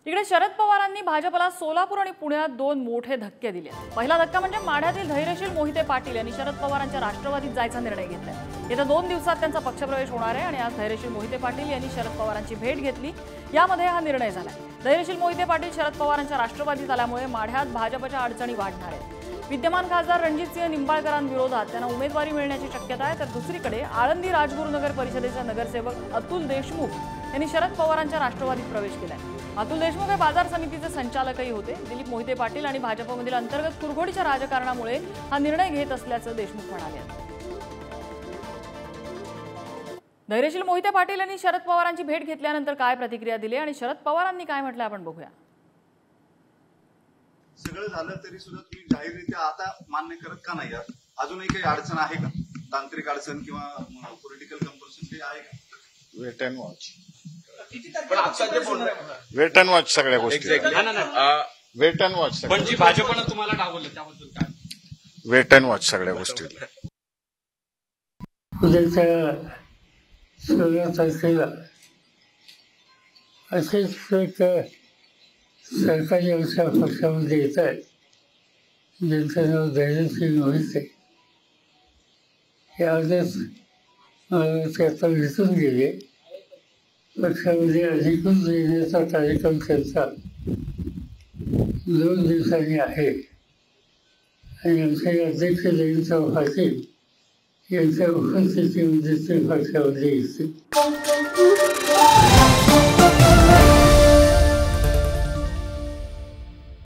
इकडे शरद पवारांनी भाजपला सोलापूर आणि पुण्यात दोन मोठे धक्के दिले। पहिला धक्का म्हणजे माढ्यातील धैर्यशील मोहिते पाटील यांनी शरद पवारांच्या राष्ट्रवादीत जायचा निर्णय घेतलाय। येत्या 2 दिवसात त्यांचा पक्षप्रवेश होणार आहे आणि आज धैर्यशील मोहिते पाटील यांनी शरद पवारांची भेट घेतली। यामध्ये हा निर्णय झालाय। धैर्यशील मोहिते पाटील शरद पवारांच्या राष्ट्रवादीत आल्यामुळे माढ्यात भाजपच्या अडचणी वाढणार आहेत। विद्यमान खासदार रणजितसिंह निंबाळकरांविरोधात त्यांना उमेदवारी मिळण्याची शक्यता आहे। तर दुसरीकडे आळंदी राजगुरुनगर परिषदेचे नगरसेवक अतुल देशमुख यांनी शरद पवारांच्या राष्ट्रवादीत प्रवेश केलाय। अतुल देशमुख हे बाजार समितीचे संचालकही होते। दिलीप मोहिते पाटील आणि भाजपमधील अंतर्गत कुरघोडीच्या राजकारणामुळे हा निर्णय घेत असल्याचं देशमुख म्हणाले। धैर्यशील मोहिते पाटील यांनी शरद पवारांची भेट घेतल्यानंतर काय प्रतिक्रिया दिली आणि शरद पवारांनी काय म्हटलं आपण बघूया। सगळं झालं तरी सुद्धा तुम्ही जाहीररित्या आता मान्य करत का नाही आहात? अजूनही काही अडचण आहे का? तांत्रिक अडचण किंवा पॉलिटिकल कंपल्शन काही आहे का? Wait and watch, wait and watch सगळ्या गोष्टी, वेट अँड वॉच। पण जी भाजपनं तुम्हाला डावललं त्याबद्दल काय? वेट अँड वॉच सगळ्या गोष्टी। उद्याच्या 16 तारखेला असेच सरकारी अशा पक्षामध्ये येत आहेत ज्यांचं नाव धैर्यशील मोहिते। हे आजच ते आता विसरून गेले। पक्षामध्ये अधिकृत येण्याचा कार्यक्रम त्यांचा 2 दिवसांनी आहे आणि आमचे अध्यक्ष जयंत पाटील यांच्या उपस्थितीमध्ये ते पक्षामध्ये येतील।